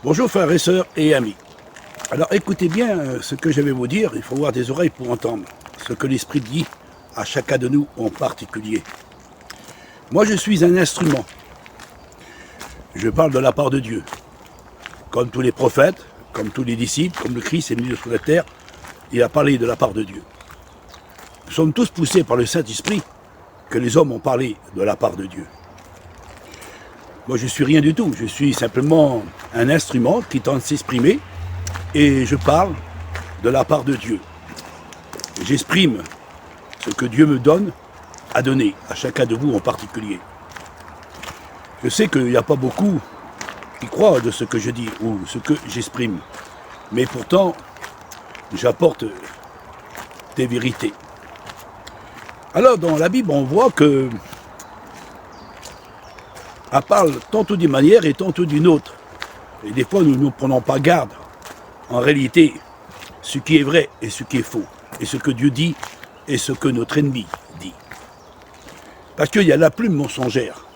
Bonjour frères et sœurs et amis. Alors écoutez bien ce que je vais vous dire, il faut avoir des oreilles pour entendre ce que l'Esprit dit à chacun de nous en particulier. Moi je suis un instrument. Je parle de la part de Dieu. Comme tous les prophètes, comme tous les disciples, comme le Christ est venu sur la terre, il a parlé de la part de Dieu. Nous sommes tous poussés par le Saint-Esprit que les hommes ont parlé de la part de Dieu. Moi, je ne suis rien du tout. Je suis simplement un instrument qui tente de s'exprimer et je parle de la part de Dieu. J'exprime ce que Dieu me donne à donner à chacun de vous en particulier. Je sais qu'il n'y a pas beaucoup qui croient de ce que je dis ou ce que j'exprime. Mais pourtant, j'apporte des vérités. Alors, dans la Bible, on voit que elle parle tantôt d'une manière et tantôt d'une autre. Et des fois, nous ne prenons pas garde. En réalité, ce qui est vrai et ce qui est faux. Et ce que Dieu dit et ce que notre ennemi dit. Parce qu'il y a la plume mensongère.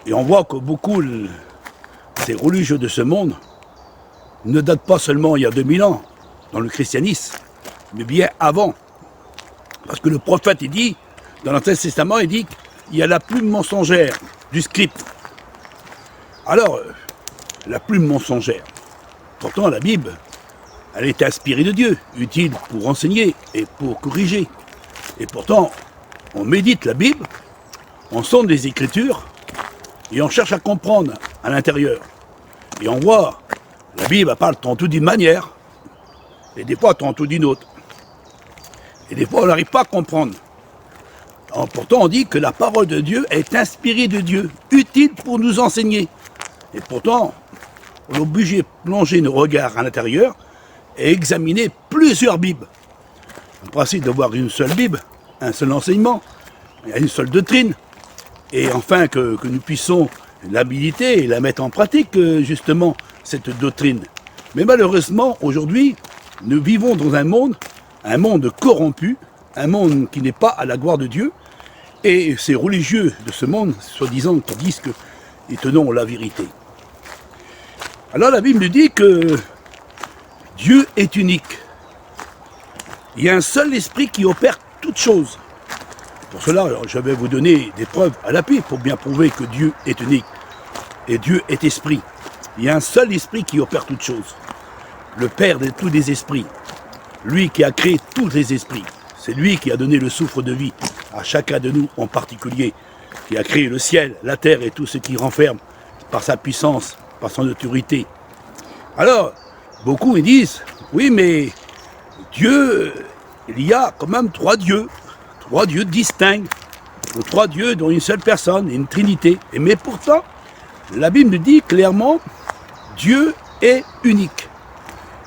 Et on voit que beaucoup, ces religieux de ce monde, ne datent pas seulement il y a 2000 ans, dans le christianisme, mais bien avant. Parce que le prophète, il dit, dans l'Ancien Testament, il dit qu'il y a la plume mensongère du script. Alors, la plume mensongère. Pourtant, la Bible, elle est inspirée de Dieu, utile pour enseigner et pour corriger. Et pourtant, on médite la Bible, on sonde les Écritures, et on cherche à comprendre à l'intérieur. Et on voit, la Bible elle parle tantôt d'une manière, et des fois tantôt d'une autre. Et des fois, on n'arrive pas à comprendre. Alors, pourtant, on dit que la parole de Dieu est inspirée de Dieu, utile pour nous enseigner. Et pourtant, on est obligé de plonger nos regards à l'intérieur et examiner plusieurs Bibles. Le principe d'avoir une seule Bible, un seul enseignement, une seule doctrine, et enfin que nous puissions l'habiliter et la mettre en pratique, justement, cette doctrine. Mais malheureusement, aujourd'hui, nous vivons dans un monde corrompu, un monde qui n'est pas à la gloire de Dieu, et ces religieux de ce monde, soi-disant, qui disent qu'ils tenons la vérité. Alors la Bible nous dit que Dieu est unique. Il y a un seul esprit qui opère toutes choses. Pour cela, je vais vous donner des preuves à l'appui pour bien prouver que Dieu est unique. Et Dieu est esprit. Il y a un seul esprit qui opère toutes choses. Le Père de tous les esprits. Lui qui a créé tous les esprits. C'est lui qui a donné le souffle de vie à chacun de nous en particulier, qui a créé le ciel, la terre et tout ce qui renferme par sa puissance, par son autorité. Alors, beaucoup ils disent, oui mais Dieu, il y a quand même trois dieux distincts, trois dieux dont une seule personne, une trinité. Mais pourtant, la Bible nous dit clairement, Dieu est unique.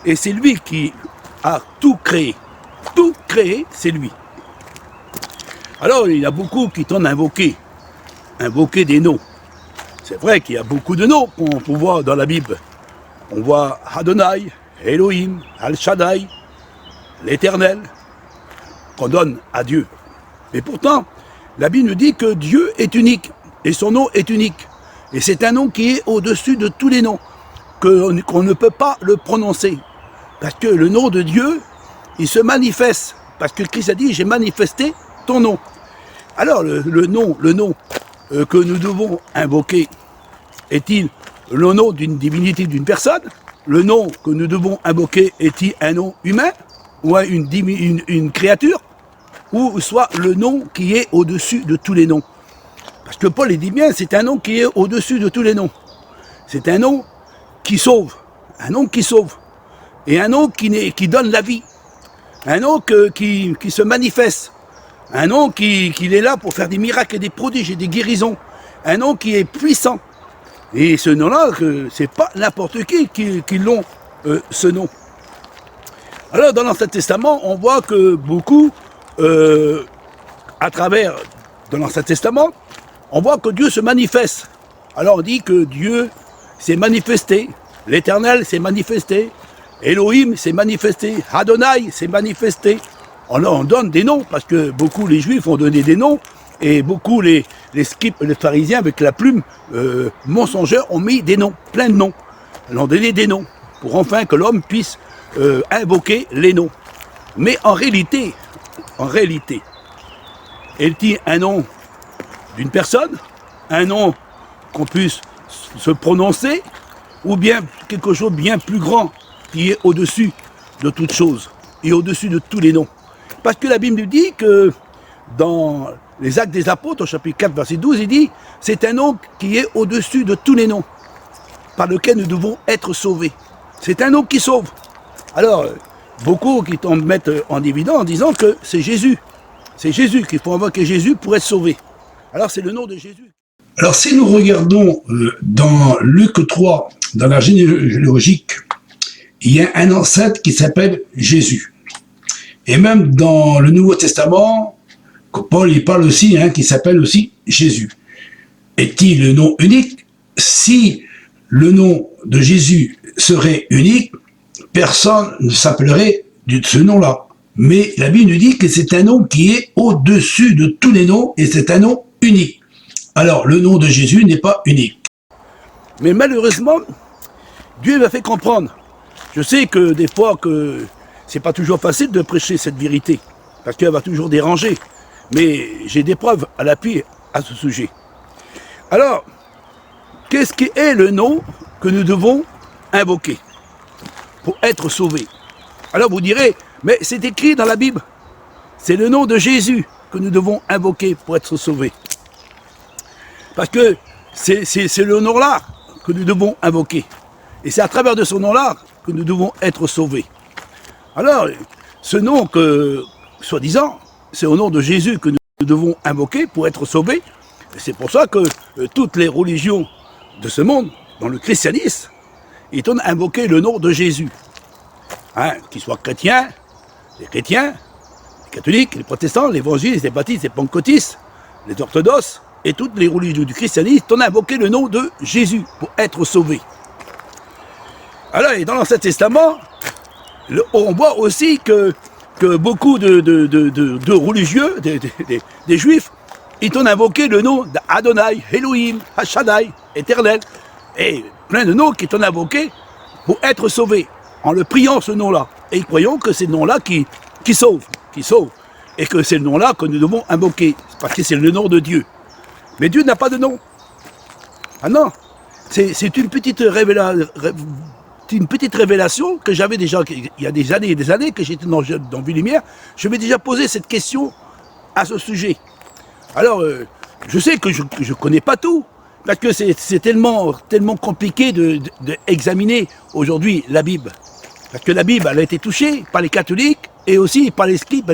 Et c'est lui qui a tout créé. Tout créé, c'est lui. Alors, il y a beaucoup qui tendent à invoquer des noms. C'est vrai qu'il y a beaucoup de noms qu'on peut voir dans la Bible. On voit Adonai, Elohim, Al-Shaddai, l'Éternel, qu'on donne à Dieu. Mais pourtant, la Bible nous dit que Dieu est unique, et son nom est unique. Et c'est un nom qui est au-dessus de tous les noms, qu'on ne peut pas le prononcer. Parce que le nom de Dieu, il se manifeste. Parce que Christ a dit, j'ai manifesté ton nom. Alors, le nom que nous devons invoquer, est-il le nom d'une divinité d'une personne? Le nom que nous devons invoquer, est-il un nom humain? Ou une créature? Ou soit le nom qui est au-dessus de tous les noms? Parce que Paul dit bien, c'est un nom qui est au-dessus de tous les noms. C'est un nom qui sauve. Un nom qui sauve. Et un nom qui donne la vie. Un nom qui se manifeste. Un nom qui est là pour faire des miracles et des prodiges et des guérisons. Un nom qui est puissant. Et ce nom-là, c'est pas n'importe qui l'ont, ce nom. Alors, dans l'Ancien Testament, on voit que beaucoup, à travers de l'Ancien Testament, on voit que Dieu se manifeste. Alors, on dit que Dieu s'est manifesté. L'Éternel s'est manifesté. Elohim s'est manifesté. Adonai s'est manifesté. On donne des noms, parce que beaucoup les Juifs ont donné des noms, et beaucoup les scribes, les pharisiens avec la plume mensongère ont mis des noms, plein de noms. Elles ont donné des noms, pour enfin que l'homme puisse invoquer les noms. Mais en réalité, est-il un nom d'une personne, un nom qu'on puisse se prononcer, ou bien quelque chose de bien plus grand qui est au-dessus de toute chose et au-dessus de tous les noms. Parce que la Bible nous dit que dans les Actes des Apôtres, au chapitre 4, verset 12, il dit « C'est un nom qui est au-dessus de tous les noms, par lequel nous devons être sauvés. » C'est un nom qui sauve. Alors, beaucoup qui t'en mettent en évidence en disant que c'est Jésus. C'est Jésus qu'il faut invoquer Jésus pour être sauvé. Alors, c'est le nom de Jésus. Alors, si nous regardons dans Luc 3, dans la généalogique, il y a un ancêtre qui s'appelle Jésus. Et même dans le Nouveau Testament, Paul y parle aussi, qui s'appelle aussi Jésus. Est-il le nom unique? Si le nom de Jésus serait unique, personne ne s'appellerait de ce nom-là. Mais la Bible nous dit que c'est un nom qui est au-dessus de tous les noms et c'est un nom unique. Alors, le nom de Jésus n'est pas unique. Mais malheureusement, Dieu m'a fait comprendre. Je sais que des fois, que c'est pas toujours facile de prêcher cette vérité, parce qu'elle va toujours déranger. Mais j'ai des preuves à l'appui à ce sujet. Alors, qu'est-ce qui est le nom que nous devons invoquer pour être sauvés? Alors vous direz, mais c'est écrit dans la Bible. C'est le nom de Jésus que nous devons invoquer pour être sauvés. Parce que c'est le nom-là que nous devons invoquer. Et c'est à travers de ce nom-là que nous devons être sauvés. Alors, ce nom que, soi-disant, c'est au nom de Jésus que nous devons invoquer pour être sauvés. Et c'est pour ça que toutes les religions de ce monde, dans le christianisme, ils ont invoqué le nom de Jésus. Qu'ils soient chrétiens, les catholiques, les protestants, les évangélistes, les baptistes, les pentecôtistes, les orthodoxes, et toutes les religions du christianisme ont invoqué le nom de Jésus pour être sauvés. Alors, et dans l'Ancien Testament, on voit aussi que beaucoup de religieux, des juifs, ils ont invoqué le nom d'Adonai, Elohim, Hashadai, Éternel, et plein de noms qui ont invoqués pour être sauvés, en le priant ce nom-là. Et croyons que c'est le nom-là qui sauve, et que c'est le nom-là que nous devons invoquer, parce que c'est le nom de Dieu. Mais Dieu n'a pas de nom. Ah non, c'est une petite révélation que j'avais déjà, il y a des années et des années, que j'étais dans Ville-Lumière, je m'ai déjà posé cette question à ce sujet. Alors, je sais que je ne connais pas tout, parce que c'est tellement compliqué d'examiner aujourd'hui la Bible. Parce que la Bible, elle a été touchée par les catholiques et aussi par les scribes,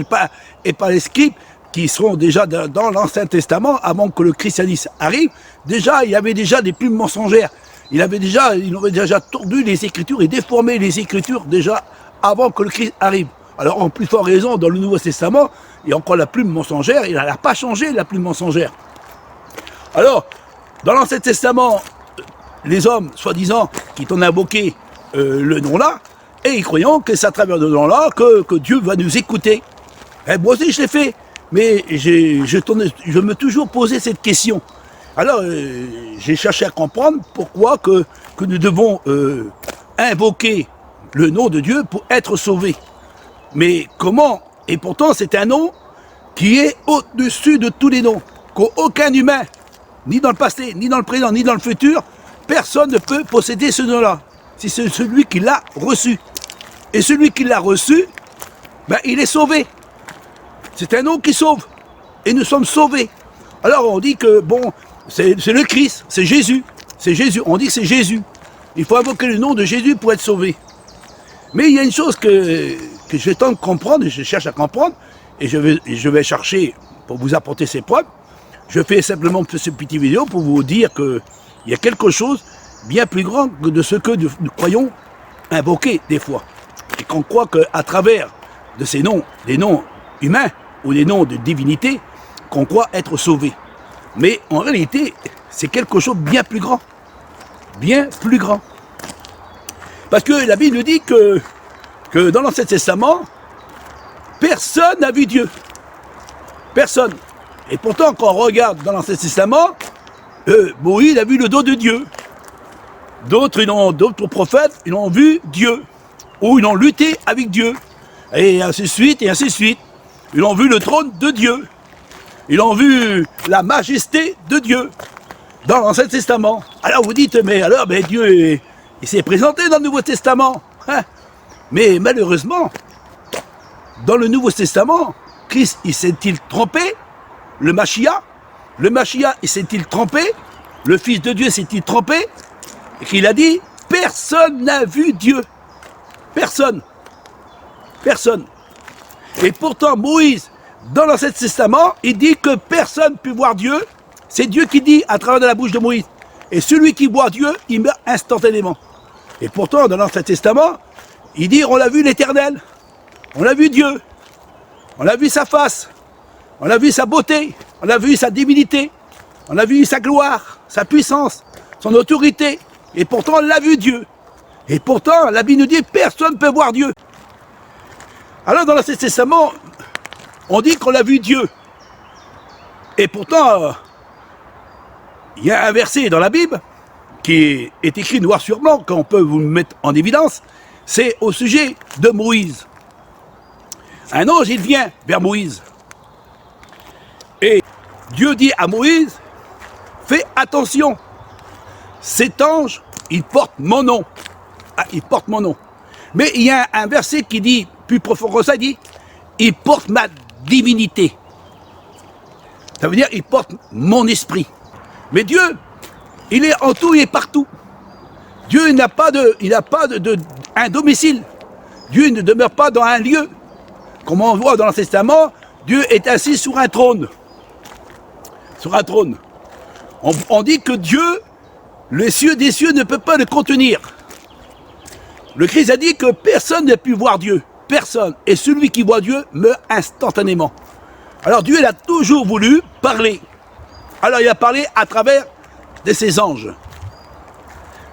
et par les scribes qui seront déjà dans l'Ancien Testament, avant que le christianisme arrive. Déjà, il y avait déjà des plumes mensongères. Ils avaient déjà tordu les Écritures et déformé les Écritures déjà avant que le Christ arrive. Alors, en plus forte raison, dans le Nouveau Testament, il y a encore la plume mensongère, il n'a pas changé la plume mensongère. Alors, dans l'Ancien Testament, les hommes, soi-disant, qui t'ont invoqué le nom-là, et ils croyant que c'est à travers le nom-là que Dieu va nous écouter. Et moi aussi, je l'ai fait, mais je me toujours posé cette question. Alors, j'ai cherché à comprendre pourquoi que nous devons invoquer le nom de Dieu pour être sauvés. Mais comment? Et pourtant, c'est un nom qui est au-dessus de tous les noms. Qu'aucun humain, ni dans le passé, ni dans le présent, ni dans le futur, personne ne peut posséder ce nom-là. C'est celui qui l'a reçu. Et celui qui l'a reçu, il est sauvé. C'est un nom qui sauve. Et nous sommes sauvés. Alors on dit que, c'est le Christ, c'est Jésus. C'est Jésus. On dit que c'est Jésus. Il faut invoquer le nom de Jésus pour être sauvé. Mais il y a une chose que je vais tenter de comprendre, et je cherche à comprendre, et je vais chercher pour vous apporter ces preuves. Je fais simplement cette petite vidéo pour vous dire qu'il y a quelque chose bien plus grand que de ce que nous croyons invoquer des fois. Et qu'on croit qu'à travers de ces noms, des noms humains ou des noms de divinité, qu'on croit être sauvé. Mais en réalité, c'est quelque chose de bien plus grand. Bien plus grand. Parce que la Bible nous dit que dans l'Ancien Testament, personne n'a vu Dieu. Personne. Et pourtant, quand on regarde dans l'Ancien Testament, Moïse a vu le dos de Dieu. D'autres prophètes, ils ont vu Dieu, ou ils ont lutté avec Dieu, et ainsi de suite, et ainsi de suite. Ils ont vu le trône de Dieu. Ils ont vu la majesté de Dieu dans l'Ancien Testament. Alors vous dites, mais Dieu, il s'est présenté dans le Nouveau Testament. Hein? Mais malheureusement, dans le Nouveau Testament, Christ, il s'est-il trompé? Le Mashiach, il s'est-il trompé? Le Fils de Dieu s'est-il trompé? Et qu'il a dit, personne n'a vu Dieu. Personne. Personne. Et pourtant, Moïse, dans l'Ancien Testament, il dit que personne ne peut voir Dieu. C'est Dieu qui dit à travers de la bouche de Moïse. Et celui qui voit Dieu, il meurt instantanément. Et pourtant, dans l'Ancien Testament, il dit, on a vu l'Éternel. On a vu Dieu. On a vu sa face. On a vu sa beauté. On a vu sa divinité. On a vu sa gloire, sa puissance, son autorité. Et pourtant, on l'a vu Dieu. Et pourtant, la Bible nous dit, personne ne peut voir Dieu. Alors, dans l'Ancien Testament, on dit qu'on a vu Dieu. Et pourtant, il y a un verset dans la Bible qui est écrit noir sur blanc, qu'on peut vous mettre en évidence, c'est au sujet de Moïse. Un ange, il vient vers Moïse. Et Dieu dit à Moïse, fais attention, cet ange, il porte mon nom. Ah, il porte mon nom. Mais il y a un verset qui dit, plus profond que ça, il dit, il porte ma divinité. Ça veut dire, il porte mon esprit. Mais Dieu, il est en tout et partout. Dieu n'a pas un domicile. Dieu ne demeure pas dans un lieu. Comme on voit dans l'Ancien Testament, Dieu est assis sur un trône. Sur un trône. On dit que Dieu, les cieux des cieux ne peut pas le contenir. Le Christ a dit que personne n'a pu voir Dieu. Personne. Et celui qui voit Dieu meurt instantanément. Alors Dieu, il a toujours voulu parler. Alors il a parlé à travers de ses anges.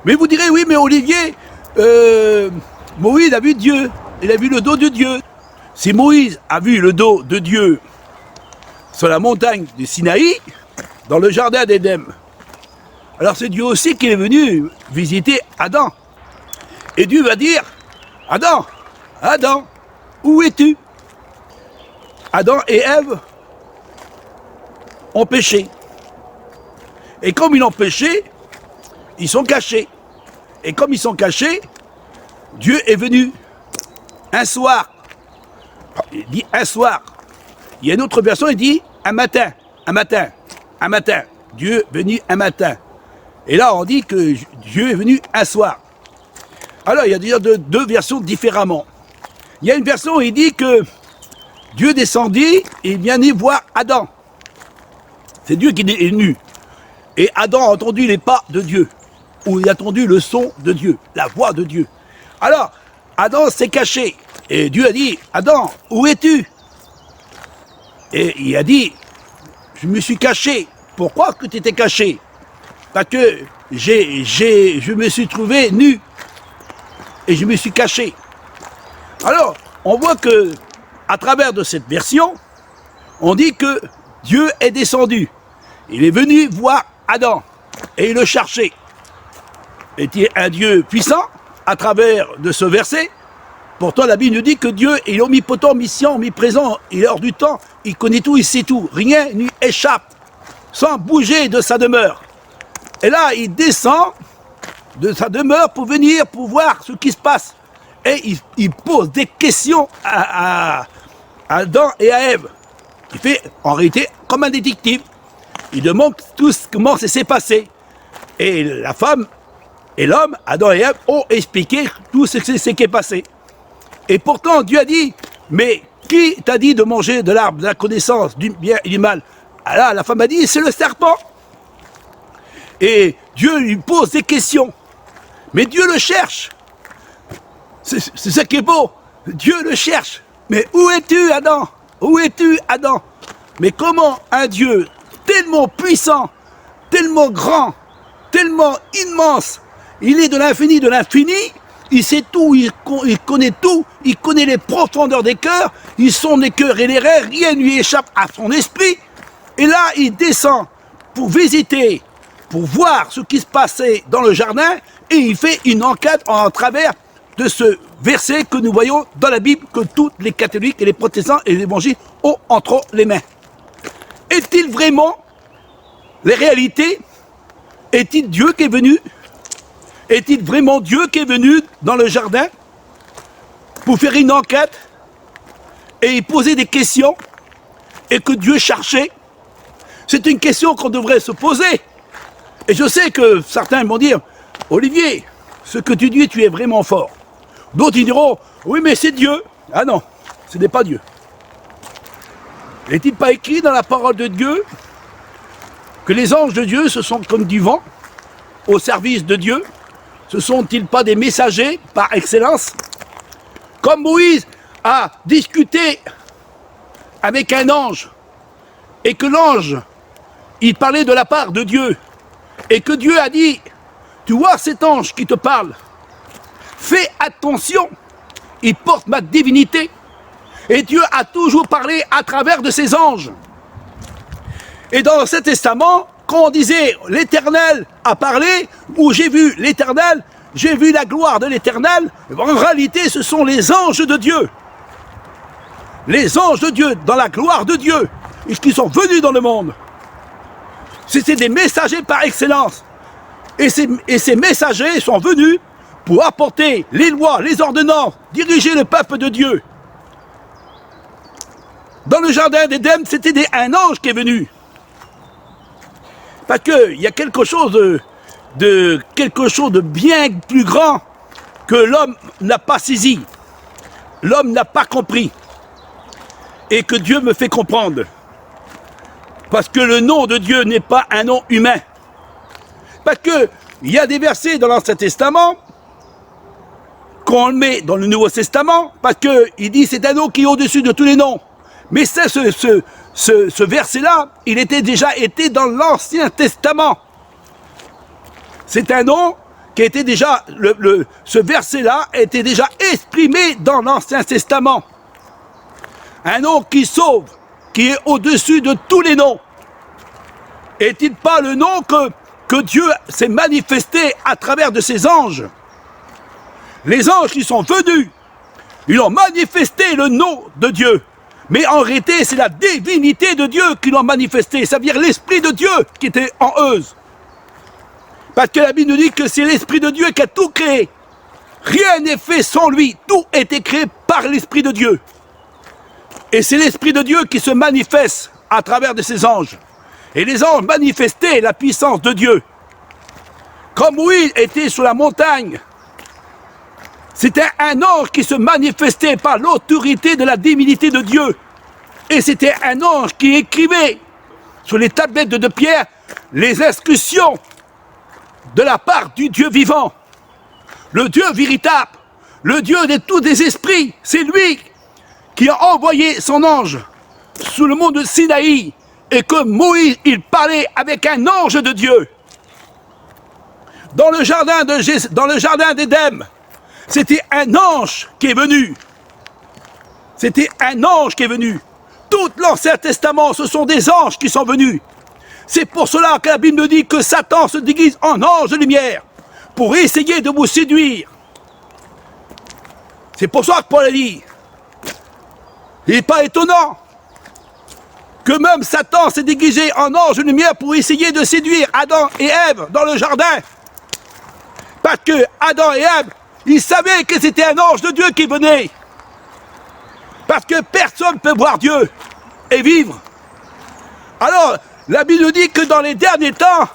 Mais vous direz, oui, mais Olivier, Moïse a vu Dieu. Il a vu le dos de Dieu. Si Moïse a vu le dos de Dieu sur la montagne du Sinaï, dans le jardin d'Éden, alors c'est Dieu aussi qui est venu visiter Adam. Et Dieu va dire, Adam, Adam, où es-tu? Adam et Ève ont péché. Et comme ils ont péché, ils sont cachés. Et comme ils sont cachés, Dieu est venu un soir. Il dit un soir. Il y a une autre version, il dit un matin, un matin, un matin. Dieu est venu un matin. Et là, on dit que Dieu est venu un soir. Alors, il y a deux versions différemment. Il y a une version où il dit que Dieu descendit et il vient voir Adam. C'est Dieu qui est venu. Et Adam a entendu les pas de Dieu. Ou il a entendu le son de Dieu, la voix de Dieu. Alors, Adam s'est caché. Et Dieu a dit, Adam, où es-tu? Et il a dit, je me suis caché. Pourquoi que tu étais caché? Parce que je me suis trouvé nu. Et je me suis caché. Alors, on voit que, à travers de cette version, on dit que Dieu est descendu. Il est venu voir Adam et il le cherchait. Est-il un Dieu puissant à travers de ce verset? Pourtant, la Bible nous dit que Dieu est omnipotent, omniscient, omniprésent, il est hors du temps, il connaît tout, il sait tout. Rien ne lui échappe, sans bouger de sa demeure. Et là, il descend de sa demeure pour venir, pour voir ce qui se passe. Et il pose des questions à Adam et à Ève. Il fait, en réalité, comme un détective. Il demande comment ça s'est passé. Et la femme et l'homme, Adam et Ève, ont expliqué tout ce qui est passé. Et pourtant, Dieu a dit, mais qui t'a dit de manger de l'arbre de la connaissance du bien et du mal? Alors la femme a dit, c'est le serpent. Et Dieu lui pose des questions. Mais Dieu le cherche. C'est ça qui est beau. Dieu le cherche. Mais où es-tu, Adam? Où es-tu, Adam? Mais comment un Dieu tellement puissant, tellement grand, tellement immense, il est de l'infini, il sait tout, il connaît tout, il connaît les profondeurs des cœurs, ils sont les cœurs et les rêves, rien ne lui échappe à son esprit. Et là, il descend pour visiter, pour voir ce qui se passait dans le jardin, et il fait une enquête en travers de ce verset que nous voyons dans la Bible, que tous les catholiques et les protestants et les évangiles ont entre les mains. Est-il vraiment les réalités? Est-il Dieu qui est venu? Est-il vraiment Dieu qui est venu dans le jardin pour faire une enquête et y poser des questions et que Dieu cherchait? C'est une question qu'on devrait se poser. Et je sais que certains vont dire, Olivier, ce que tu dis, tu es vraiment fort. D'autres ils diront, oui mais c'est Dieu. Ah non, ce n'est pas Dieu. N'est-il pas écrit dans la parole de Dieu que les anges de Dieu, ce sont comme du vent au service de Dieu? Ce ne sont-ils pas des messagers par excellence? Comme Moïse a discuté avec un ange, et que l'ange, il parlait de la part de Dieu, et que Dieu a dit, tu vois cet ange qui te parle, fais attention, il porte ma divinité. Et Dieu a toujours parlé à travers de ses anges. Et dans l'Ancien Testament, quand on disait l'Éternel a parlé, ou j'ai vu l'Éternel, j'ai vu la gloire de l'Éternel, en réalité ce sont les anges de Dieu. Les anges de Dieu, dans la gloire de Dieu, et qui sont venus dans le monde. C'était des messagers par excellence. Et ces messagers sont venus pour apporter les lois, les ordonnances, diriger le peuple de Dieu. Dans le jardin d'Éden, c'était un ange qui est venu. Parce qu'il y a quelque chose de bien plus grand que l'homme n'a pas saisi. L'homme n'a pas compris. Et que Dieu me fait comprendre. Parce que le nom de Dieu n'est pas un nom humain. Parce qu'il y a des versets dans l'Ancien Testament qu'on met dans le Nouveau Testament, parce qu'il dit c'est un nom qui est au-dessus de tous les noms. Mais c'est ce verset-là, il était déjà dans l'Ancien Testament. C'est un nom qui était déjà, ce verset-là était déjà exprimé dans l'Ancien Testament. Un nom qui sauve, qui est au-dessus de tous les noms. Est-il pas le nom que Dieu s'est manifesté à travers de ses anges? Les anges qui sont venus, ils ont manifesté le nom de Dieu. Mais en réalité, c'est la divinité de Dieu qui l'ont manifesté. Ça veut dire l'Esprit de Dieu qui était en eux. Parce que la Bible nous dit que c'est l'Esprit de Dieu qui a tout créé. Rien n'est fait sans lui. Tout a été créé par l'Esprit de Dieu. Et c'est l'Esprit de Dieu qui se manifeste à travers de ses anges. Et les anges manifestaient la puissance de Dieu. Comme Moïse était sur la montagne, c'était un ange qui se manifestait par l'autorité de la divinité de Dieu. Et c'était un ange qui écrivait sur les tablettes de pierre les instructions de la part du Dieu vivant. Le Dieu véritable, le Dieu de tous les esprits, c'est lui qui a envoyé son ange sous le mont de Sinaï. Et que Moïse, il parlait avec un ange de Dieu. Dans le jardin d'Éden, c'était un ange qui est venu. C'était un ange qui est venu. Tout l'Ancien Testament, ce sont des anges qui sont venus. C'est pour cela que la Bible nous dit que Satan se déguise en ange de lumière pour essayer de vous séduire. C'est pour ça que Paul a dit, il n'est pas étonnant que même Satan s'est déguisé en ange de lumière pour essayer de séduire Adam et Ève dans le jardin. Parce que Adam et Ève, ils savaient que c'était un ange de Dieu qui venait. Parce que personne ne peut voir Dieu et vivre. Alors, la Bible nous dit que dans les derniers temps,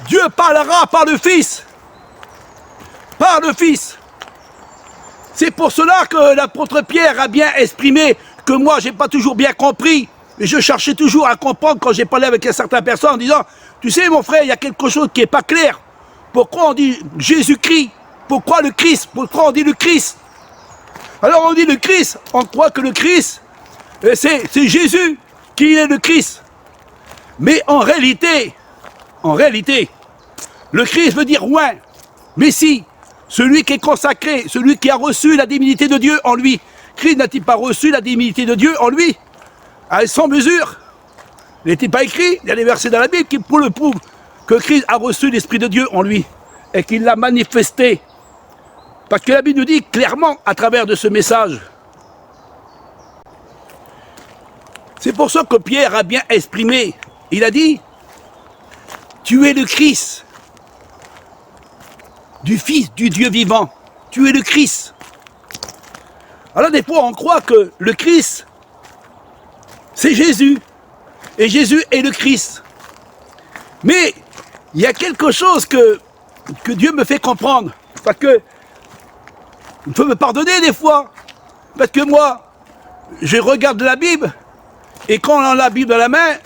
Dieu parlera par le Fils. Par le Fils. C'est pour cela que l'apôtre Pierre a bien exprimé que moi, je n'ai pas toujours bien compris. Et je cherchais toujours à comprendre quand j'ai parlé avec certaines personnes en disant, tu sais mon frère, il y a quelque chose qui n'est pas clair. Pourquoi on dit Jésus-Christ? Pourquoi le Christ? Pourquoi on dit le Christ? Alors on dit le Christ, on croit que le Christ, c'est Jésus qui est le Christ. Mais en réalité, le Christ veut dire roi, Messie, celui qui est consacré, celui qui a reçu la divinité de Dieu en lui. Christ n'a-t-il pas reçu la divinité de Dieu en lui? Sans mesure. Il n'était pas écrit, il y a des versets dans la Bible qui le prouvent. que Christ a reçu l'Esprit de Dieu en lui et qu'il l'a manifesté. Parce que la Bible nous dit clairement à travers de ce message. C'est pour ça que Pierre a bien exprimé. Il a dit, tu es le Christ, du Fils du Dieu vivant. Tu es le Christ. Alors des fois on croit que le Christ, c'est Jésus. Et Jésus est le Christ. Mais il y a quelque chose que Dieu me fait comprendre. Parce que il faut me pardonner des fois. Parce que moi, je regarde la Bible. Et quand on a la Bible dans la main,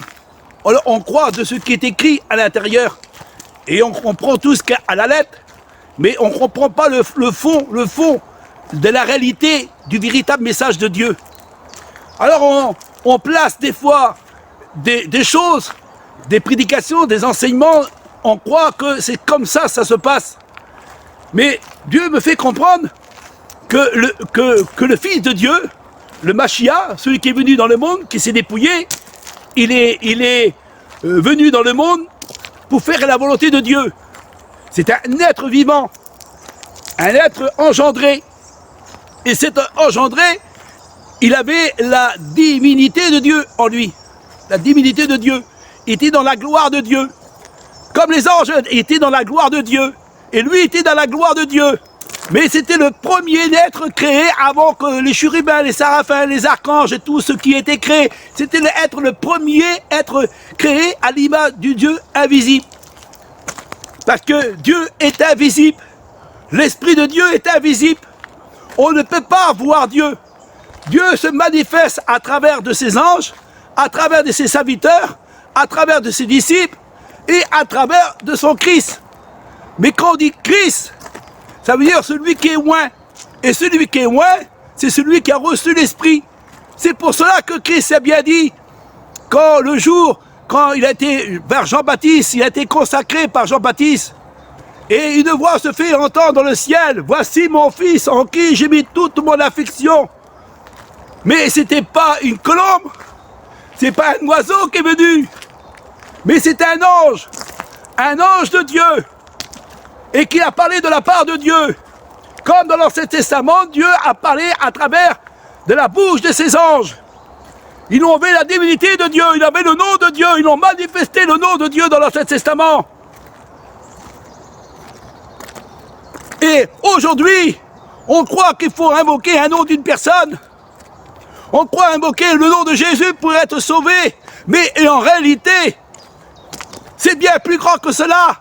on croit de ce qui est écrit à l'intérieur. Et on comprend tout ce qu'il y a à la lettre. Mais on ne comprend pas le fond de la réalité du véritable message de Dieu. Alors on place des fois des choses, des prédications, des enseignements, on croit que c'est comme ça se passe. Mais Dieu me fait comprendre que le Fils de Dieu, le Machia, celui qui est venu dans le monde, qui s'est dépouillé, il est venu dans le monde pour faire la volonté de Dieu. C'est un être vivant, un être engendré. Et cet engendré, il avait la divinité de Dieu en lui. La divinité de Dieu. Il était dans la gloire de Dieu. Comme les anges étaient dans la gloire de Dieu. Et lui était dans la gloire de Dieu. Mais c'était le premier être créé avant que les chérubins, les séraphins, les archanges et tout ce qui était créé. C'était le premier être créé à l'image du Dieu invisible. Parce que Dieu est invisible. L'Esprit de Dieu est invisible. On ne peut pas voir Dieu. Dieu se manifeste à travers de ses anges, à travers de ses serviteurs, à travers de ses disciples et à travers de son Christ. Mais quand on dit Christ, ça veut dire celui qui est loin. Et celui qui est loin, c'est celui qui a reçu l'Esprit. C'est pour cela que Christ a bien dit, quand il a été vers Jean-Baptiste, il a été consacré par Jean-Baptiste, et une voix se fait entendre dans le ciel, voici mon fils en qui j'ai mis toute mon affection. Mais c'était pas une colombe, c'est pas un oiseau qui est venu, mais c'est un ange de Dieu, et qui a parlé de la part de Dieu. Comme dans l'Ancien Testament, Dieu a parlé à travers de la bouche de ses anges. Ils ont vu la divinité de Dieu, ils avaient le nom de Dieu, ils ont manifesté le nom de Dieu dans l'Ancien Testament. Et aujourd'hui, on croit qu'il faut invoquer un nom d'une personne. On croit invoquer le nom de Jésus pour être sauvé. Mais en réalité, c'est bien plus grand que cela.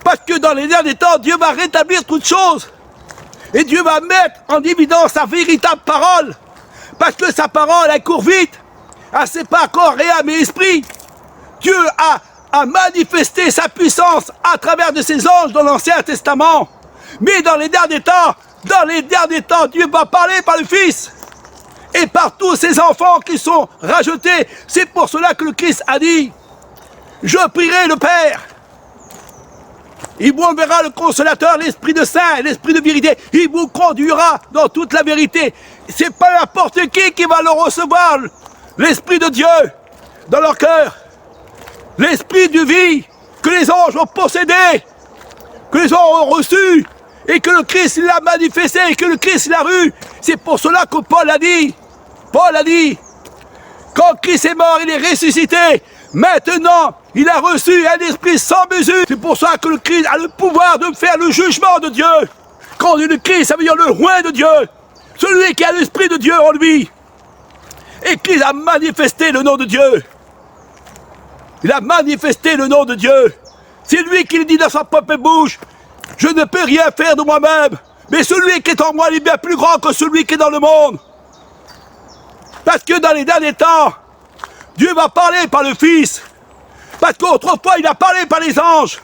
Parce que dans les derniers temps, Dieu va rétablir toutes choses. Et Dieu va mettre en évidence sa véritable parole. Parce que sa parole, elle court vite. Elle sait pas corps et âme et esprit. Dieu a manifesté sa puissance à travers de ses anges dans l'Ancien Testament. Mais dans les derniers temps, Dieu va parler par le Fils. Et par tous ces enfants qui sont rachetés. C'est pour cela que le Christ a dit, je prierai le Père. Il vous enverra le consolateur, l'Esprit de Saint, l'Esprit de vérité. Il vous conduira dans toute la vérité. C'est pas n'importe qui va le recevoir, l'Esprit de Dieu, dans leur cœur. L'Esprit de vie que les anges ont possédé, que les anges ont reçu, et que le Christ l'a manifesté, et que le Christ l'a eu. C'est pour cela que Paul a dit, quand Christ est mort, il est ressuscité. Maintenant, il a reçu un esprit sans mesure. C'est pour ça que le Christ a le pouvoir de faire le jugement de Dieu. Quand on dit le Christ, ça veut dire le roi de Dieu. Celui qui a l'esprit de Dieu en lui. Et Christ a manifesté le nom de Dieu. Il a manifesté le nom de Dieu. C'est lui qui le dit dans sa propre bouche. Je ne peux rien faire de moi-même. Mais celui qui est en moi, il est bien plus grand que celui qui est dans le monde. Parce que dans les derniers temps, Dieu va parler par le Fils. Parce qu'autrefois, il a parlé par les anges.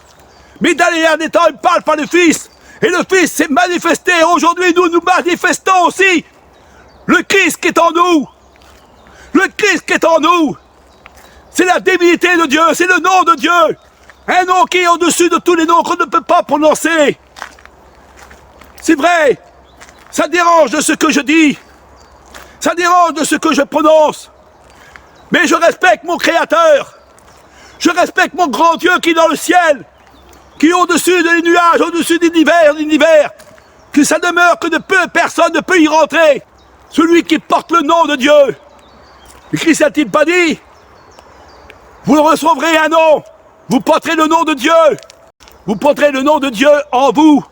Mais dans les derniers temps, il parle par le Fils. Et le Fils s'est manifesté. Aujourd'hui, nous manifestons aussi le Christ qui est en nous. Le Christ qui est en nous. C'est la divinité de Dieu. C'est le nom de Dieu. Un nom qui est au-dessus de tous les noms qu'on ne peut pas prononcer. C'est vrai. Ça dérange de ce que je dis. Ça dérange de ce que je prononce. Mais je respecte mon Créateur. Je respecte mon grand Dieu qui est dans le ciel, qui est au-dessus des nuages, au-dessus des univers, que sa demeure, que personne ne peut y rentrer. Celui qui porte le nom de Dieu. Le Christ n'a-t-il pas dit? Vous recevrez un nom, vous porterez le nom de Dieu. Vous porterez le nom de Dieu en vous.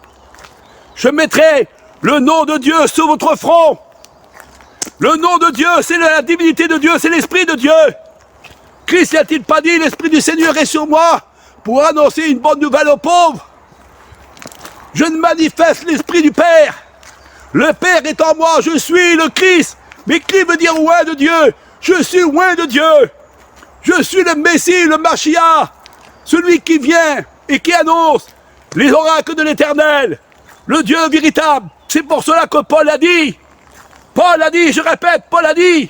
Je mettrai le nom de Dieu sur votre front. Le nom de Dieu, c'est la divinité de Dieu, c'est l'Esprit de Dieu. Christ n'a-t-il pas dit, l'Esprit du Seigneur est sur moi pour annoncer une bonne nouvelle aux pauvres? Je manifeste l'Esprit du Père. Le Père est en moi, je suis le Christ. Mais qui veut dire loin de Dieu? Je suis loin de Dieu. Je suis le Messie, le Mashiach, celui qui vient et qui annonce les oracles de l'Éternel, le Dieu véritable. C'est pour cela que Paul a dit, je répète, Paul a dit,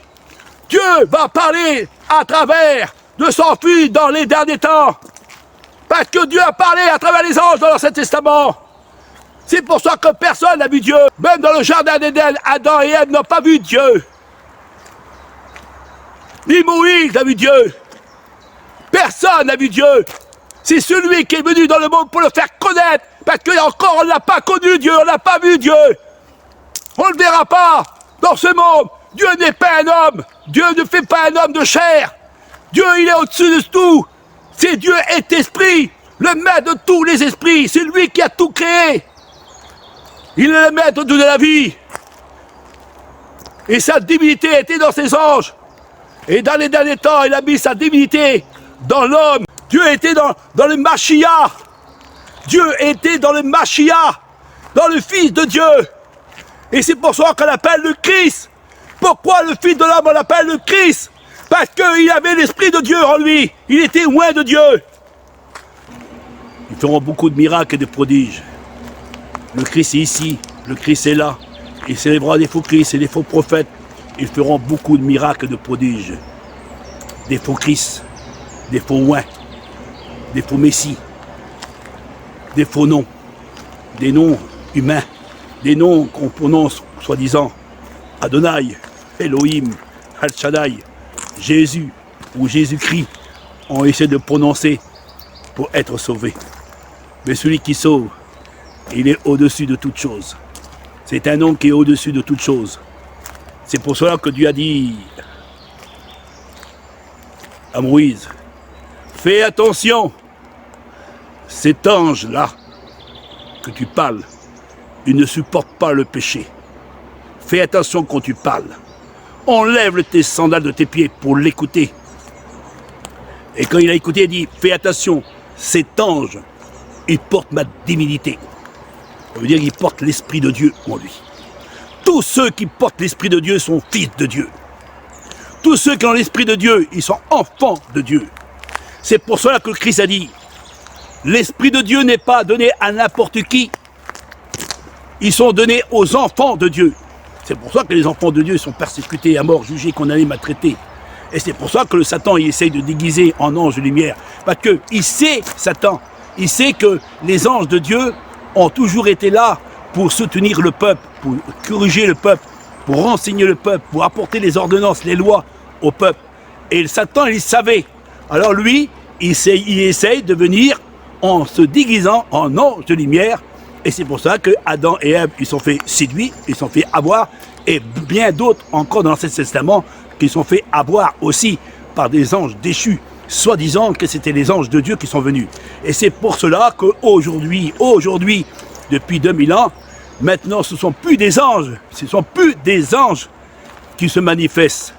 Dieu va parler à travers de son Fils dans les derniers temps. Parce que Dieu a parlé à travers les anges dans l'Ancien Testament. C'est pour ça que personne n'a vu Dieu. Même dans le jardin d'Éden, Adam et Ève n'ont pas vu Dieu. Ni Moïse n'a vu Dieu. Personne n'a vu Dieu. C'est celui qui est venu dans le monde pour le faire connaître. Parce qu'encore on ne l'a pas connu Dieu, on n'a pas vu Dieu. On ne le verra pas dans ce monde. Dieu n'est pas un homme. Dieu ne fait pas un homme de chair. Dieu, il est au-dessus de tout. C'est Dieu est esprit, le maître de tous les esprits. C'est lui qui a tout créé. Il est le maître de la vie. Et sa divinité était dans ses anges. Et dans les derniers temps, il a mis sa divinité dans l'homme. Dieu était dans le Mashiach. Dieu était dans le Mashiach, dans le Fils de Dieu. Et c'est pour ça qu'on l'appelle le Christ. Pourquoi le Fils de l'homme, on l'appelle le Christ? Parce qu'il avait l'Esprit de Dieu en lui. Il était loin de Dieu. Ils feront beaucoup de miracles et de prodiges. Le Christ est ici, le Christ est là. Il s'élèvera des faux Christ et des faux prophètes. Ils feront beaucoup de miracles et de prodiges. Des faux Christ, des faux oins, des faux Messie, des faux noms, des noms humains, des noms qu'on prononce soi-disant Adonai, Elohim, Al-Shaddai, Jésus ou Jésus-Christ. On essaie de prononcer pour être sauvé. Mais celui qui sauve, il est au-dessus de toute chose. C'est un nom qui est au-dessus de toute chose. C'est pour cela que Dieu a dit à Moïse, fais attention, cet ange-là que tu parles, il ne supporte pas le péché. Fais attention quand tu parles. Enlève tes sandales de tes pieds pour l'écouter. Et quand il a écouté, il dit, fais attention, cet ange, il porte ma divinité. Ça veut dire qu'il porte l'Esprit de Dieu en lui. Tous ceux qui portent l'Esprit de Dieu sont fils de Dieu. Tous ceux qui ont l'Esprit de Dieu, ils sont enfants de Dieu. C'est pour cela que Christ a dit, l'Esprit de Dieu n'est pas donné à n'importe qui. Ils sont donnés aux enfants de Dieu. C'est pour ça que les enfants de Dieu sont persécutés à mort, jugés, condamnés, maltraités. Et c'est pour ça que le Satan il essaye de déguiser en ange de lumière. Parce qu'il sait, Satan, il sait que les anges de Dieu ont toujours été là pour soutenir le peuple, pour corriger le peuple, pour renseigner le peuple, pour apporter les ordonnances, les lois au peuple. Et le Satan, il savait. Alors lui, il essaye de venir en se déguisant en ange de lumière. Et c'est pour ça que Adam et Ève, ils sont fait séduire, ils sont fait avoir. Et bien d'autres encore dans l'Ancien Testament qui sont fait avoir aussi par des anges déchus, soi-disant que c'était les anges de Dieu qui sont venus. Et c'est pour cela qu'aujourd'hui, depuis 2000 ans, maintenant ce ne sont plus des anges, ce ne sont plus des anges qui se manifestent.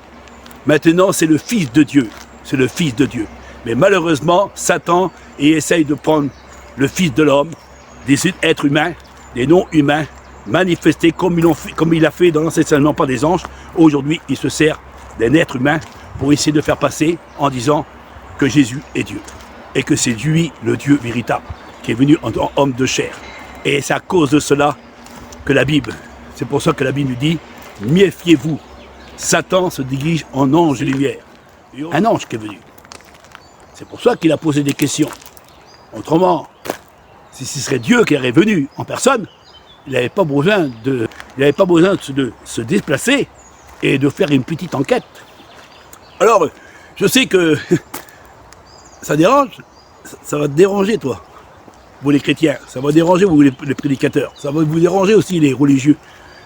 Maintenant c'est le Fils de Dieu, c'est le Fils de Dieu. Mais malheureusement, Satan essaye de prendre le Fils de l'homme, des êtres humains, des non-humains, manifestés comme il a fait dans l'Ancien Testament par des anges. Aujourd'hui, il se sert d'un être humain pour essayer de faire passer en disant que Jésus est Dieu. Et que c'est lui, le Dieu véritable, qui est venu en tant qu'homme de chair. Et c'est à cause de cela que la Bible, c'est pour ça que la Bible nous dit, méfiez-vous, Satan se dirige en ange de lumière. Un ange qui est venu. C'est pour ça qu'il a posé des questions. Autrement, si ce serait Dieu qui serait venu en personne, il n'avait pas besoin de se déplacer et de faire une petite enquête. Alors, je sais que ça dérange, ça va te déranger, toi, vous les chrétiens, ça va déranger, vous les prédicateurs, ça va vous déranger aussi, les religieux,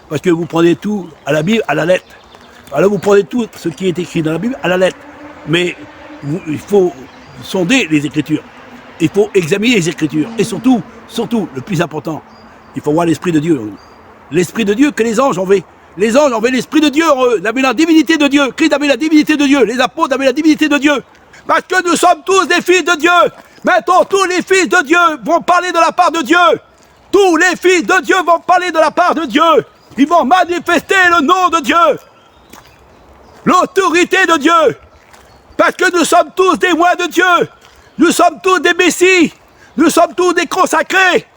parce que vous prenez tout à la Bible, à la lettre. Alors vous prenez tout ce qui est écrit dans la Bible à la lettre, mais il faut sonder les Écritures, il faut examiner les Écritures, et surtout, le plus important, il faut voir l'Esprit de Dieu. L'Esprit de Dieu que les anges avaient. Les anges avaient l'Esprit de Dieu en eux, ils avaient la divinité de Dieu, Christ avait la divinité de Dieu, les apôtres avaient la divinité de Dieu. Parce que nous sommes tous des fils de Dieu. Maintenant, tous les fils de Dieu vont parler de la part de Dieu. Tous les fils de Dieu vont parler de la part de Dieu. Ils vont manifester le nom de Dieu. L'autorité de Dieu. Parce que nous sommes tous des rois de Dieu. Nous sommes tous des messies. Nous sommes tous des consacrés.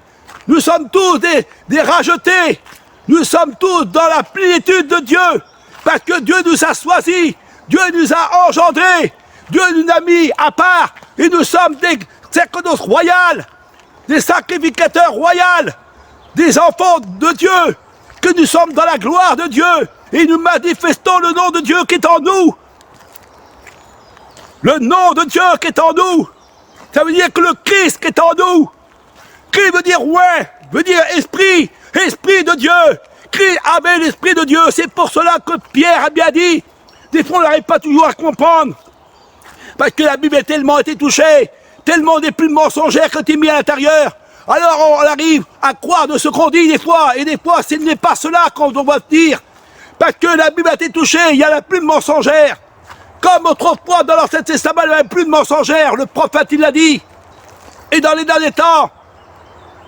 Nous sommes tous des rachetés. Nous sommes tous dans la plénitude de Dieu. Parce que Dieu nous a choisis. Dieu nous a engendrés. Dieu nous a mis à part. Et nous sommes des sacerdoces royales. Des sacrificateurs royaux. Des enfants de Dieu. Que nous sommes dans la gloire de Dieu. Et nous manifestons le nom de Dieu qui est en nous. Le nom de Dieu qui est en nous. Ça veut dire que le Christ qui est en nous. Christ veut dire ouais, veut dire esprit, esprit de Dieu. Christ avait l'esprit de Dieu. C'est pour cela que Pierre a bien dit. Des fois on n'arrive pas toujours à comprendre. Parce que la Bible a tellement été touchée, tellement des plumes mensongères qui ont été mis à l'intérieur. Alors on arrive à croire de ce qu'on dit des fois. Et des fois ce n'est pas cela qu'on doit dire. Parce que la Bible a été touchée, il y a la plume mensongère. Comme autrefois dans l'Ancien Testament, il n'y avait plus de mensongère, le prophète il l'a dit. Et dans les derniers temps,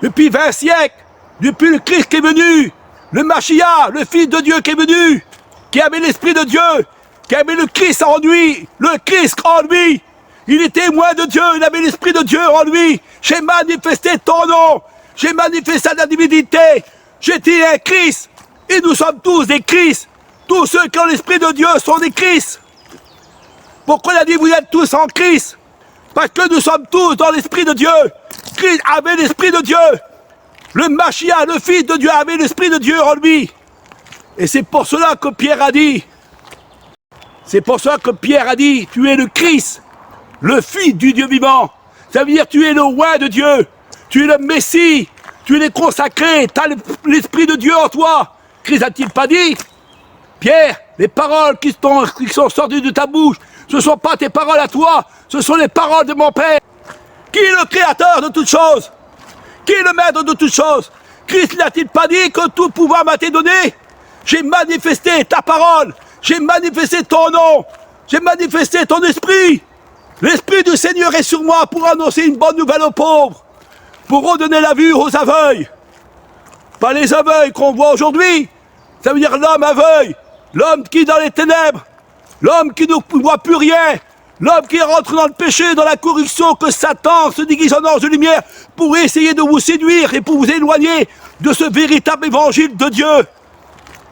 depuis 20 siècles, depuis le Christ qui est venu, le Machia, le Fils de Dieu qui est venu, qui avait l'Esprit de Dieu, qui avait le Christ en lui, il était témoin de Dieu, il avait l'Esprit de Dieu en lui. J'ai manifesté ton nom, j'ai manifesté la divinité, j'étais un Christ, et nous sommes tous des Christ. Tous ceux qui ont l'Esprit de Dieu sont des Christ. Pourquoi il a dit vous êtes tous en Christ? Parce que nous sommes tous dans l'Esprit de Dieu. Christ avait l'Esprit de Dieu. Le Machia, le Fils de Dieu, avait l'Esprit de Dieu en lui. Et c'est pour cela que Pierre a dit, tu es le Christ, le Fils du Dieu vivant. Ça veut dire tu es le roi de Dieu, tu es le Messie, tu es le consacré, tu as l'Esprit de Dieu en toi. Christ a-t-il pas dit, Pierre, les paroles qui sont sorties de ta bouche, ce ne sont pas tes paroles à toi, ce sont les paroles de mon Père. Qui est le créateur de toutes choses? Qui est le maître de toutes choses? Christ n'a-t-il pas dit que tout pouvoir m'a été donné? J'ai manifesté ta parole, j'ai manifesté ton nom, j'ai manifesté ton esprit. L'Esprit du Seigneur est sur moi pour annoncer une bonne nouvelle aux pauvres, pour redonner la vue aux aveugles. Pas les aveugles qu'on voit aujourd'hui, ça veut dire l'homme aveugle, l'homme qui est dans les ténèbres, l'homme qui ne voit plus rien, l'homme qui rentre dans le péché, dans la corruption, que Satan se déguise en ange de lumière pour essayer de vous séduire et pour vous éloigner de ce véritable évangile de Dieu.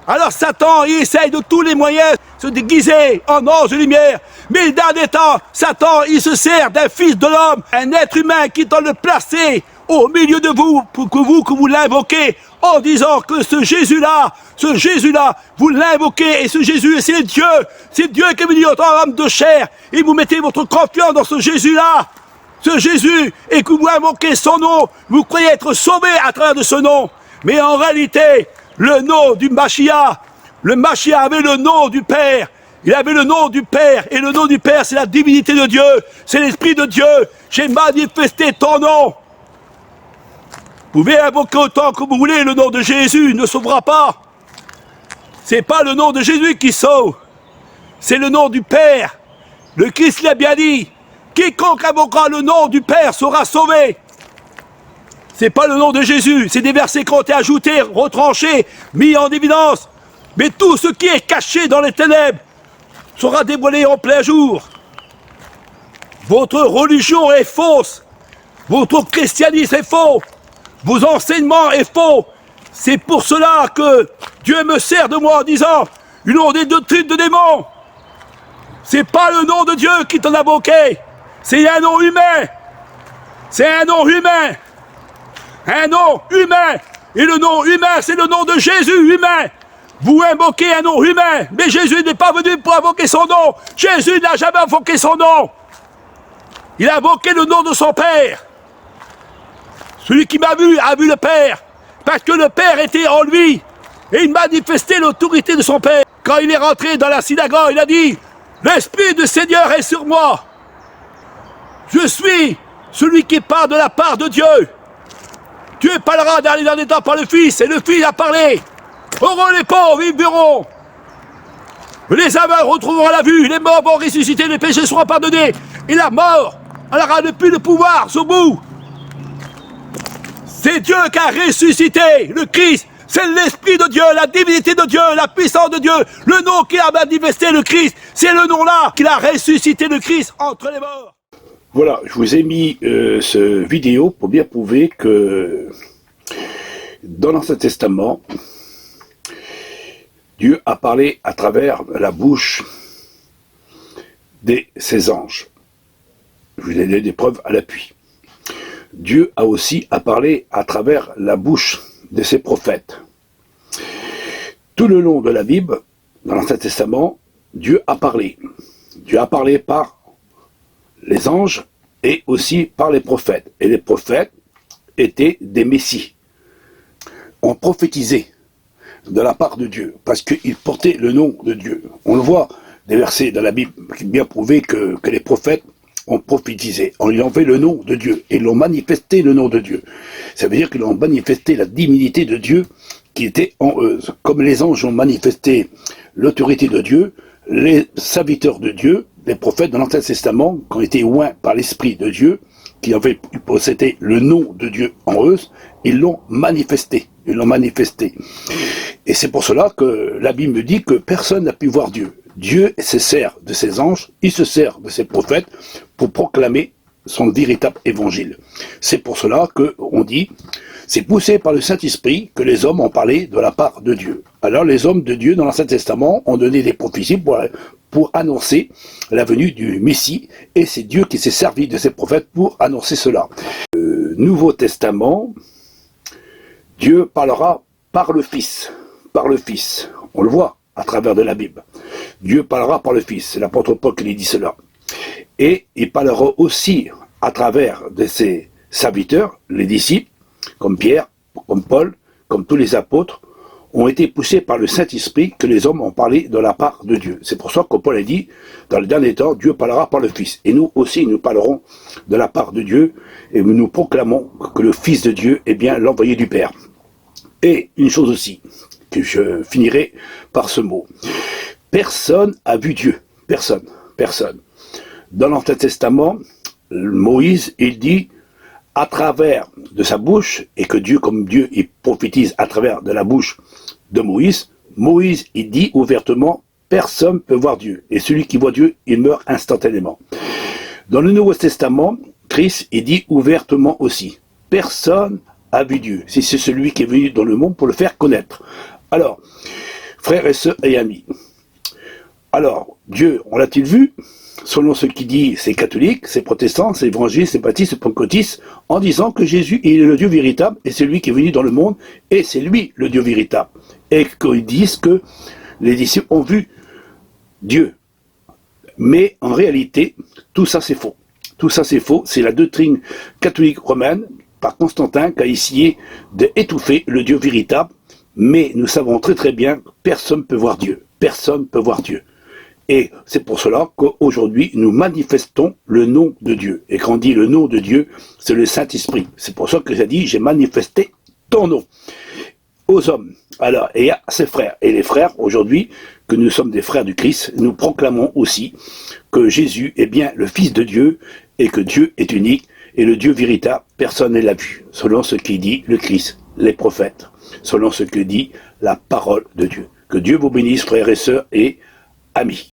Alors Satan, il essaye de tous les moyens de se déguiser en ange de lumière. Mais dans des temps, Satan, il se sert d'un fils de l'homme, un être humain qui doit le placer au milieu de vous, pour que vous l'invoquez, en disant que ce Jésus-là, vous l'invoquez, et ce Jésus, c'est Dieu qui est venu en homme de chair, et vous mettez votre confiance dans ce Jésus-là, et que vous invoquez son nom, vous croyez être sauvé à travers de ce nom. Mais en réalité, le nom du Machia, le Machia avait le nom du Père, il avait le nom du Père, et le nom du Père, c'est la divinité de Dieu, c'est l'Esprit de Dieu. J'ai manifesté ton nom. Vous pouvez invoquer autant que vous voulez, le nom de Jésus ne sauvera pas. C'est pas le nom de Jésus qui sauve, c'est le nom du Père. Le Christ l'a bien dit, quiconque invoquera le nom du Père sera sauvé. C'est pas le nom de Jésus, c'est des versets qui ont été ajoutés, retranchés, mis en évidence. Mais tout ce qui est caché dans les ténèbres sera dévoilé en plein jour. Votre religion est fausse, votre christianisme est faux, vos enseignements est faux. C'est pour cela que Dieu me sert de moi en disant, une nom des doctrines de démons. C'est pas le nom de Dieu qui t'en a invoqué, c'est un nom humain. C'est un nom humain. Un nom humain. Et le nom humain, c'est le nom de Jésus humain. Vous invoquez un nom humain, mais Jésus n'est pas venu pour invoquer son nom. Jésus n'a jamais invoqué son nom. Il a invoqué le nom de son Père. Celui qui m'a vu a vu le Père, parce que le Père était en lui, et il manifestait l'autorité de son Père. Quand il est rentré dans la synagogue, il a dit, « L'Esprit du Seigneur est sur moi. Je suis celui qui parle de la part de Dieu. Dieu parlera dans les derniers temps par le Fils, et le Fils a parlé. Heureux les pauvres, ils verront. Les aveugles retrouveront la vue, les morts vont ressusciter, les péchés seront pardonnés, et la mort, elle n'aura plus de pouvoir au bout. » C'est Dieu qui a ressuscité le Christ. C'est l'Esprit de Dieu, la divinité de Dieu, la puissance de Dieu. Le nom qui a manifesté le Christ, c'est le nom-là qu'il a ressuscité le Christ entre les morts. Voilà, je vous ai mis ce vidéo pour bien prouver que dans l'Ancien Testament, Dieu a parlé à travers la bouche de ses anges. Je vous ai donné des preuves à l'appui. Dieu a aussi parlé à travers la bouche de ses prophètes. Tout le long de la Bible, dans l'Ancien Testament, Dieu a parlé. Dieu a parlé par les anges et aussi par les prophètes. Et les prophètes étaient des messies. On prophétisait de la part de Dieu, parce qu'ils portaient le nom de Dieu. On le voit, des versets dans la Bible qui bien prouvé que les prophètes ont prophétisé, on lui a envoyé le nom de Dieu, et l'ont manifesté le nom de Dieu. Ça veut dire qu'ils ont manifesté la divinité de Dieu qui était en eux. Comme les anges ont manifesté l'autorité de Dieu, les serviteurs de Dieu, les prophètes dans l'Ancien Testament, qui ont été oints par l'Esprit de Dieu, qui avaient possédé le nom de Dieu en eux, ils l'ont manifesté. Ils l'ont manifesté. Et c'est pour cela que la Bible me dit que personne n'a pu voir Dieu. Dieu se sert de ses anges, il se sert de ses prophètes pour proclamer son véritable évangile. C'est pour cela qu'on dit, c'est poussé par le Saint-Esprit que les hommes ont parlé de la part de Dieu. Alors les hommes de Dieu dans l'Ancien Testament ont donné des prophéties pour annoncer la venue du Messie, et c'est Dieu qui s'est servi de ses prophètes pour annoncer cela. Nouveau Testament, Dieu parlera par le Fils, on le voit à travers de la Bible. Dieu parlera par le Fils, c'est l'apôtre Paul qui dit cela. Et il parlera aussi à travers de ses serviteurs, les disciples, comme Pierre, comme Paul, comme tous les apôtres, ont été poussés par le Saint-Esprit que les hommes ont parlé de la part de Dieu. C'est pour ça que Paul a dit, dans le dernier temps, Dieu parlera par le Fils. Et nous aussi, nous parlerons de la part de Dieu, et nous proclamons que le Fils de Dieu est bien l'envoyé du Père. Et une chose aussi, que je finirai par ce mot. Personne n'a vu Dieu. Personne. Personne. Dans l'Ancien Testament, Moïse, il dit, à travers de sa bouche, et que Dieu, comme Dieu, il prophétise à travers de la bouche de Moïse, Moïse, il dit ouvertement, personne ne peut voir Dieu. Et celui qui voit Dieu, il meurt instantanément. Dans le Nouveau Testament, Christ, il dit ouvertement aussi, personne a vu Dieu. C'est celui qui est venu dans le monde pour le faire connaître. Alors, frères et sœurs et amis, alors, Dieu, on l'a-t-il vu? Selon ce qui dit, c'est catholique, c'est protestant, c'est évangile, c'est baptiste, c'est pentecôtiste, en disant que Jésus il est le Dieu véritable, et c'est lui qui est venu dans le monde, et c'est lui le Dieu véritable. Et qu'ils disent que les disciples ont vu Dieu. Mais en réalité, tout ça c'est faux. Tout ça c'est faux, c'est la doctrine catholique romaine, par Constantin, qui a essayé d'étouffer le Dieu véritable, mais nous savons très très bien que personne ne peut voir Dieu. Personne ne peut voir Dieu. Et c'est pour cela qu'aujourd'hui, nous manifestons le nom de Dieu. Et quand on dit le nom de Dieu, c'est le Saint-Esprit. C'est pour ça que j'ai dit, j'ai manifesté ton nom aux hommes. Alors, et à ses frères. Et les frères, aujourd'hui, que nous sommes des frères du Christ, nous proclamons aussi que Jésus est bien le Fils de Dieu et que Dieu est unique et le Dieu véritable, personne ne l'a vu. Selon ce qui dit le Christ, les prophètes. Selon ce que dit la parole de Dieu. Que Dieu vous bénisse, frères et sœurs et amis.